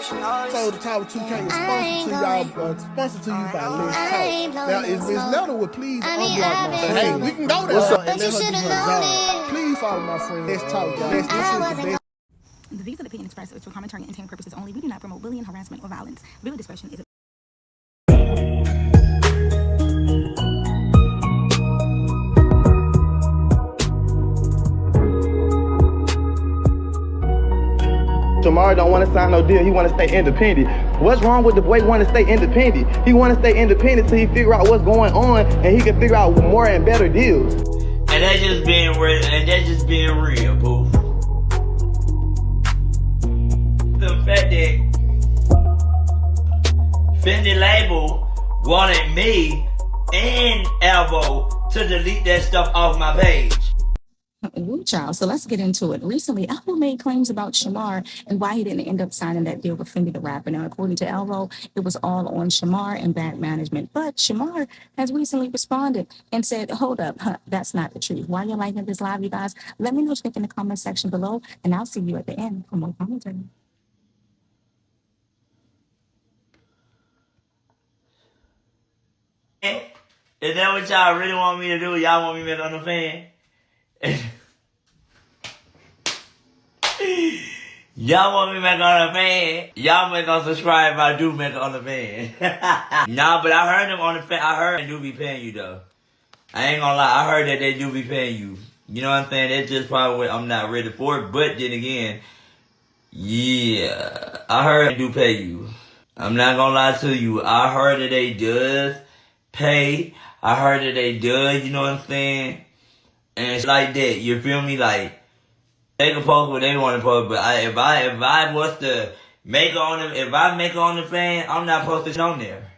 So the Tower 2K is sponsored to you by Let's Talk. Now, if Miss Letter would please unblock my friend. Hey, we can go there and let her do her job. Please follow my friend. Let's Talk, y'all. This is the best. The views of the opinion expressed is for commentary and entertainment purposes only. We do not promote bullying, harassment, or violence. Viewer discretion is Shamar don't want to sign no deal. He want to stay independent. What's wrong with the boy want to stay independent? He want to stay independent till he figure out what's going on and he can figure out more and better deals. And that's just being real. And that's just being real, boo. The fact that Fendi label wanted me and Alvo to delete that stuff off my page. Woo, child. So let's get into it. Recently, Alvo made claims about Shamar and why he didn't end up signing that deal with Fendidarapper. Now, according to Alvo, it was all on Shamar and bad management. But Shamar has recently responded and said, hold up, that's not the truth. Why you're liking this live, you guys? Let me know what you think in the comment section below, and I'll see you at the end for more commentary. Is that what y'all really want me to do? Y'all want me to make OnlyFans? Y'all want me to make OnlyFans? Y'all make on subscribe if I do make OnlyFans. Nah, but I heard them on the fan. I heard they do be paying you though. I ain't gonna lie. I heard that they do be paying you. You know what I'm saying? That's just probably what I'm not ready for. But then again, yeah, I heard they do pay you. I'm not gonna lie to you. I heard that they does pay. I heard that they does. You know what I'm saying? And it's like that. You feel me? Like they can post what they want to post, but if I was to make on them, if I make on the fan, I'm not supposed to on there.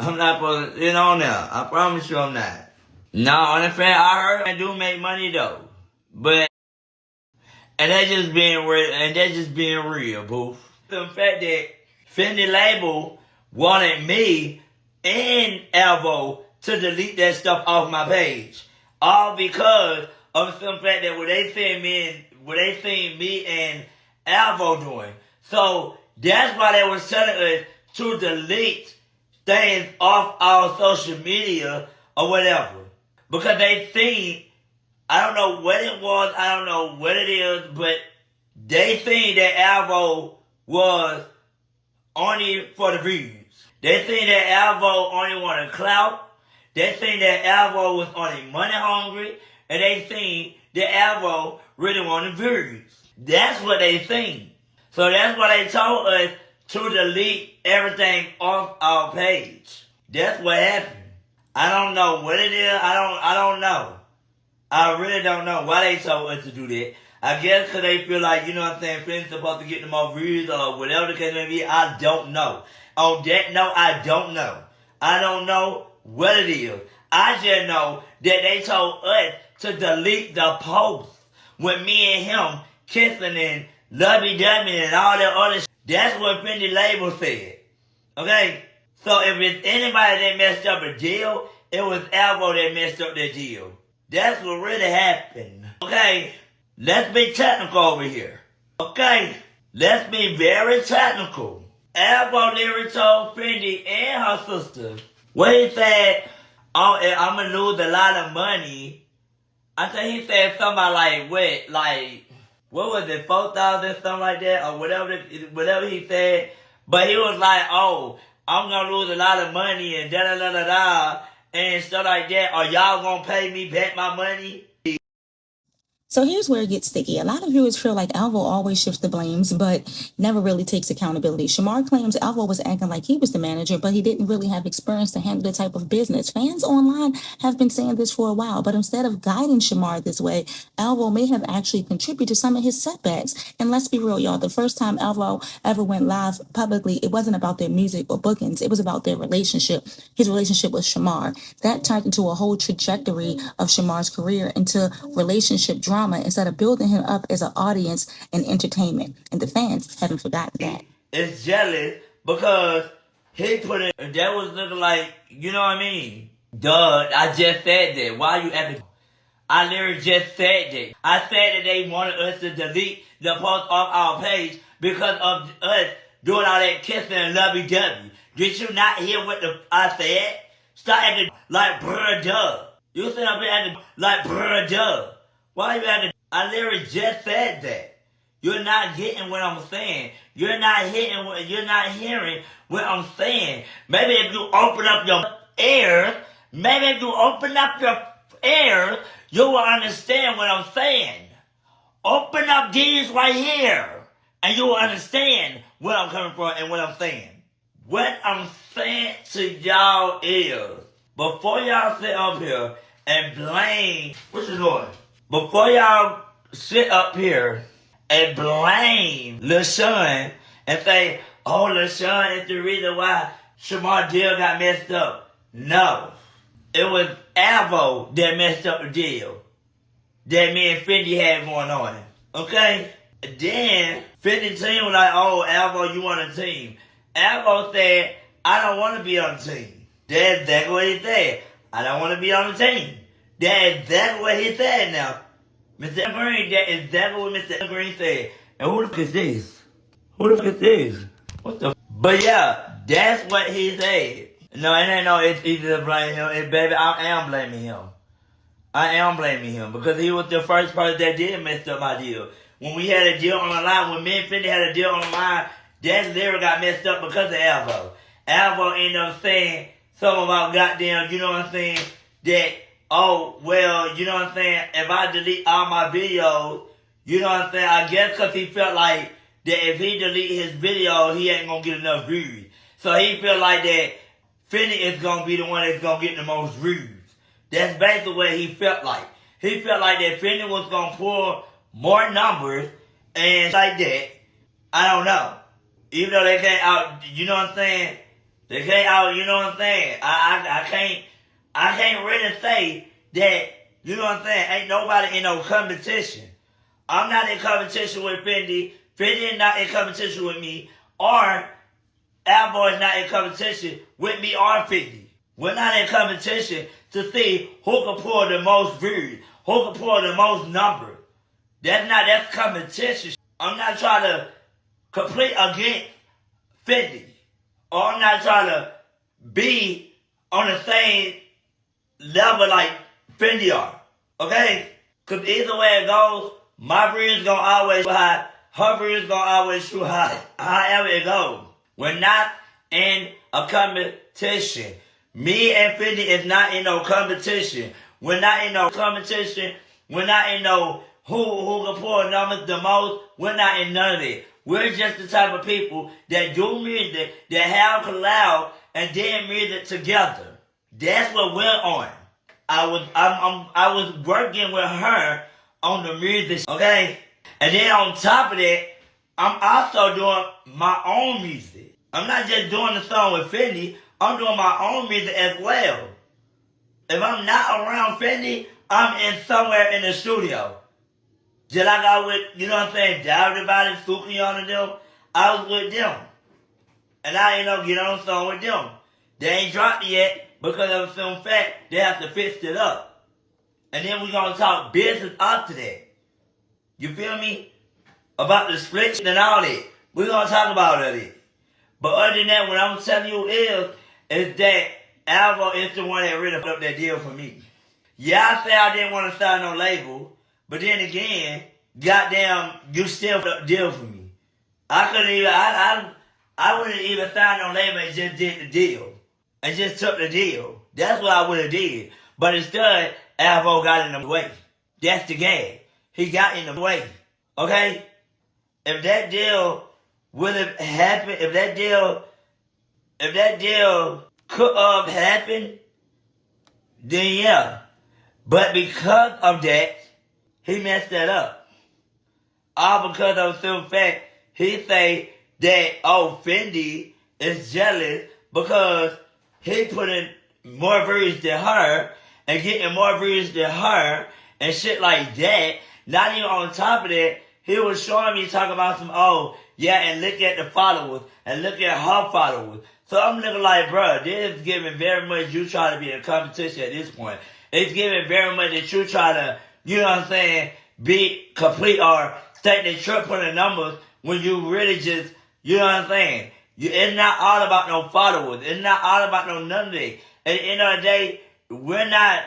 I'm not supposed to on there. I promise you I'm not. No, on the fan, I heard I do make money though, but and that's just being real. And that's just being real, boo. The fact that Fendi label wanted me and Alvo to delete that stuff off my page. All because of some fact that what they seen me and Alvo doing. So that's why they was telling us to delete things off our social media or whatever. Because they seen, I don't know what it was, I don't know what it is, but they seen that Alvo was only for the views. They seen that Alvo only wanted clout. They seen that Alvo was only money hungry, and they seen that Alvo really wanted views. That's what they seen. So that's why they told us to delete everything off our page. That's what happened. I don't know what it is. I don't know. I really don't know why they told us to do that. I guess because they feel like, you know what I'm saying, Finn's supposed to get them more views or whatever the case may be. I don't know. On that note, I don't know. I don't know what it is. I just know that they told us to delete the post with me and him kissing and lovey-dovey and all that other shit. That's what Fendi label said. Okay? So if it's anybody that messed up a deal, it was Alvo that messed up the deal. That's what really happened. Okay? Let's be technical over here. Okay? Let's be very technical. Alvo literally told Fendi and her sister, what he said, oh, I'm going to lose a lot of money. I think he said something like, what was it, 4,000, something like that, or whatever he said. But he was like, oh, I'm going to lose a lot of money and da-da-da-da-da, and stuff like that. Are y'all going to pay me back my money? So here's where it gets sticky. A lot of viewers feel like Alvo always shifts the blames, but never really takes accountability. Shamar claims Alvo was acting like he was the manager, but he didn't really have experience to handle the type of business. Fans online have been saying this for a while, but instead of guiding Shamar this way, Alvo may have actually contributed to some of his setbacks. And let's be real, y'all. The first time Alvo ever went live publicly, it wasn't about their music or bookings. It was about their relationship, his relationship with Shamar. That turned into a whole trajectory of Shamar's career into relationship drama instead of building him up as an audience and entertainment. And the fans haven't forgotten that. It's jealous because he put it, that was looking like, you know what I mean? Duh, I just said that. Why are you acting? I literally just said that. I said that they wanted us to delete the post off our page because of us doing all that kissing and lovey-dovey. Did you not hear what I said? Start acting like brr duh. You sit up here acting like brr duh. Why you acting? I literally just said that. You're not getting what I'm saying. You're not hearing what I'm saying. Maybe if you open up your ears, you will understand what I'm saying. Open up these right here, and you will understand where I'm coming from and what I'm saying. What I'm saying to y'all is, before y'all sit up here and blame, what you doing? Before y'all sit up here and blame LaShawn and say, oh, LaShawn is the reason why Shamar deal got messed up. No. It was Alvo that messed up the deal that me and Fendi had going on. Okay? Then Fendi team was like, oh, Alvo, you on a team. Alvo said, I don't want to be on the team. That's exactly what he said. I don't want to be on the team. That's exactly what he said now. Mr. Green, that is exactly what Mr. Green said. And who the fuck is this? Who the fuck is this? What the f? But yeah, that's what he said. No, it ain't no, it's easy to blame him. And baby, I am blaming him. I am blaming him because he was the first person that did mess up my deal. When we had a deal on the line, when me and Fendi had a deal on the line, that lyric got messed up because of Alvo. Alvo ended up saying something about goddamn, you know what I'm saying, that, oh, well, you know what I'm saying, if I delete all my videos, you know what I'm saying, I guess because he felt like that if he delete his video, he ain't going to get enough views. So he felt like that Fendi is going to be the one that's going to get the most views. That's basically what he felt like. He felt like that Fendi was going to pull more numbers and like that. I don't know. Even though they can't out, you know what I'm saying? They can't out, you know what I'm saying? I can't really say that, you know what I'm saying? Ain't nobody in no competition. I'm not in competition with Fendi. Fendi is not in competition with me. Or Alvo is not in competition with me or Fendi. We're not in competition to see who can pull the most views, who can pull the most numbers. That's competition. I'm not trying to compete against Fendi. Or I'm not trying to be on the same level like Fendi are. Okay? Because either way it goes, my views gonna always shoot high, her views gonna always shoot high. However it goes. We're not in a competition. Me and Fendi is not in no competition. We're not in no competition. We're not in no who can pull numbers the most. We're not in none of it. We're just the type of people that do music, that have collab and then music together. That's what we're on. I was working with her on the music, okay? And then on top of that, I'm also doing my own music. I'm not just doing the song with Fendi, I'm doing my own music as well. If I'm not around Fendi, I'm in somewhere in the studio. Just like I was with, you know what I'm saying, Everybody, Sukion and them, I was with them. And I ended up getting on a song with them. They ain't dropped it yet because of some fact they have to fix it up. And then we're going to talk business after that. You feel me? About the split and all that. We're going to talk about it. But other than that, what I'm telling you is that Alvo is the one that really fucked up that deal for me. Yeah, I said I didn't want to sign no label. But then again, goddamn, you still fucked up the deal for me. I couldn't even, I wouldn't even sign no label and just did the deal. And just took the deal. That's what I would have did. But instead, Alvo got in the way. That's the game. He got in the way. Okay? If that deal would have happened, if that deal could have happened, then yeah. But because of that, he messed that up. All because of some fact, he say that, oh, Fendi is jealous because he put in more views than her and getting more views than her and shit like that. Not even on top of that, he was showing me talking about some, oh, yeah, and look at the followers and look at her followers. So I'm looking like, bro, this is giving very much you try to be in competition at this point. It's giving very much that you try to, you know what I'm saying, be complete or think that you're putting numbers when you really just, You know what I'm saying? It's not all about no followers. It's not all about no none of that. At the end of the day, we're not,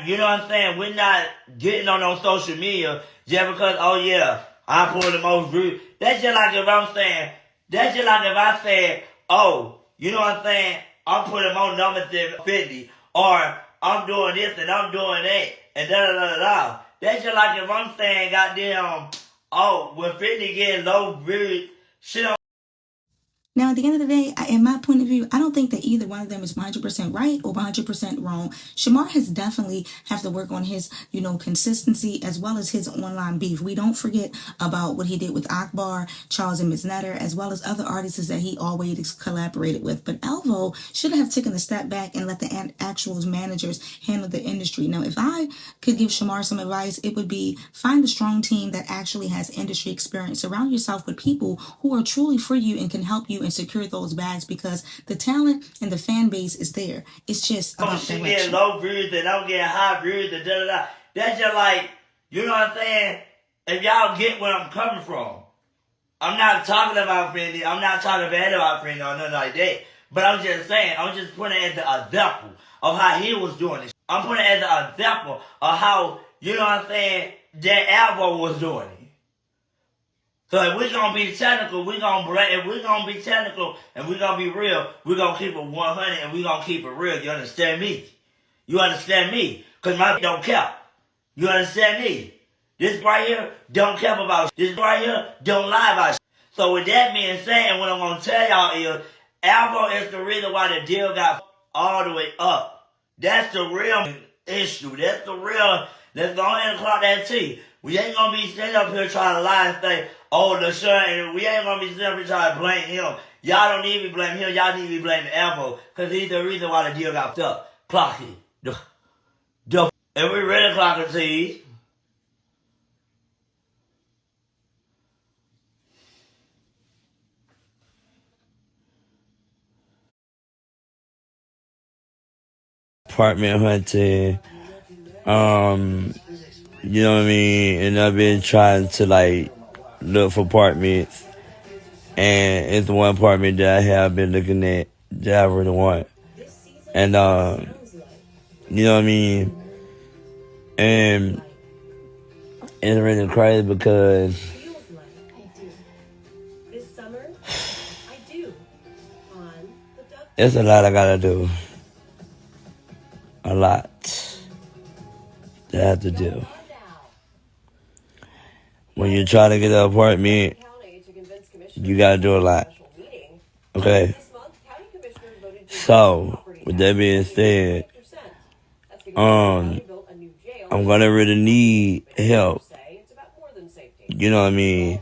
you know what I'm saying? We're not getting on no social media just because, oh yeah, I pull the most views. That's just like if I'm saying, that's just like if I said, oh, you know what I'm saying? I'm putting more numbers than 50, or I'm doing this and I'm doing that, and da da da da. That's just like if I'm saying, goddamn, oh, when 50 get low views, shit on. Now, at the end of the day, in my point of view, I don't think that either one of them is 100% right or 100% wrong. Shamar has definitely have to work on his, consistency as well as his online beef. We don't forget about what he did with Akbar, Charles and Miss Netter, as well as other artists that he always collaborated with. But Alvo should have taken a step back and let the actual managers handle the industry. Now, if I could give Shamar some advice, it would be find a strong team that actually has industry experience. Surround yourself with people who are truly for you and can help you and secure those bags, because the talent and the fan base is there. It's just about she direction. Get low views and I'm getting high views and da da da. That's just like, you know what I'm saying? If y'all get where I'm coming from. I'm not talking about Fendi. I'm not talking bad about Fendi or nothing like that. But I'm just saying, I'm just putting it as an example of how he was doing it. I'm putting it as an example of how, you know what I'm saying, that Alvo was doing it. So if we're going to be technical, if we're going to be technical and we're going to be real, we're going to keep it 100 and we're going to keep it real. You understand me? You understand me? Because my don't care. You understand me? This right here don't care about shit. This right here don't lie about shit. So with that being said, what I'm going to tell y'all is, Alvo is the reason why the deal got all the way up. That's the real issue. That's the real, let's go ahead and clock that T. We ain't going to be sitting up here trying to lie and say, oh, the shirt, and we ain't going to be sitting up here trying to blame him. Y'all don't need to be blaming him. Y'all need to be blaming Alvo, because he's the reason why the deal got up. Clock it. And we ready to clock it, T. Apartment hunting, you know what I mean? And I've been trying to look for apartments, and it's the one apartment that I have been looking at that I really want. And you know what I mean? And it's really crazy because it's a lot I gotta do. A lot that I have to do. When you try to get an apartment, you gotta do a lot. Okay? So, with that being said, I'm gonna really need help. You know what I mean?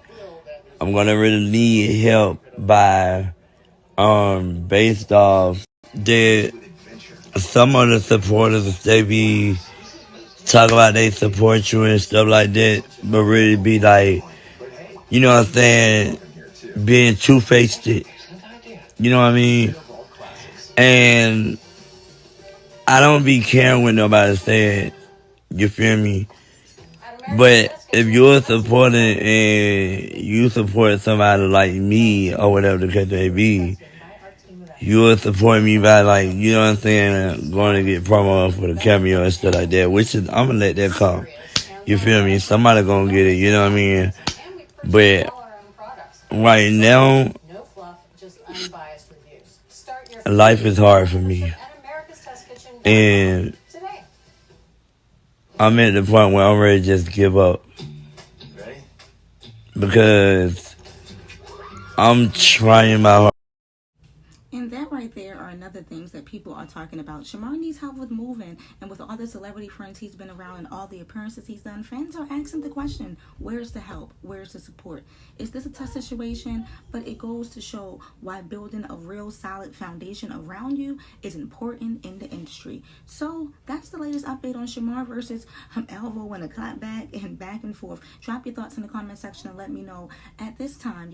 I'm gonna really need help by, based off that some of the supporters, they be talk about they support you and stuff like that, but really be like, you know what I'm saying, being two-faced it. You know what I mean? And I don't be caring what nobody's saying. You feel me? But if you're supporting and you support somebody like me or whatever the case may be, you will support me by you know what I'm saying, going to get promo for the cameo and stuff like that, which is, I'm gonna let that come. You feel me? Somebody gonna get it, you know what I mean? But right now, life is hard for me. And I'm at the point where I'm ready to just give up. Because I'm trying my hardest. And that right there are another things that people are talking about. Shamar needs help with moving, and with all the celebrity friends he's been around and all the appearances he's done, fans are asking the question, where's the help? Where's the support? Is this a tough situation? But it goes to show why building a real solid foundation around you is important in the industry. So that's the latest update on Shamar versus Alvo and a clapback and back and forth. Drop your thoughts in the comment section and let me know. At this time,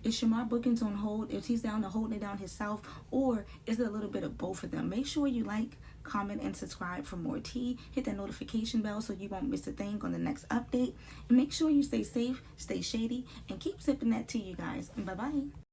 is Shamar bookings on hold? If he's down to holding it down himself, or is it a little bit of both of them? Make sure you like, comment, and subscribe for more tea. Hit that notification bell so you won't miss a thing on the next update. And make sure you stay safe, stay shady, and keep sipping that tea, you guys. Bye-bye.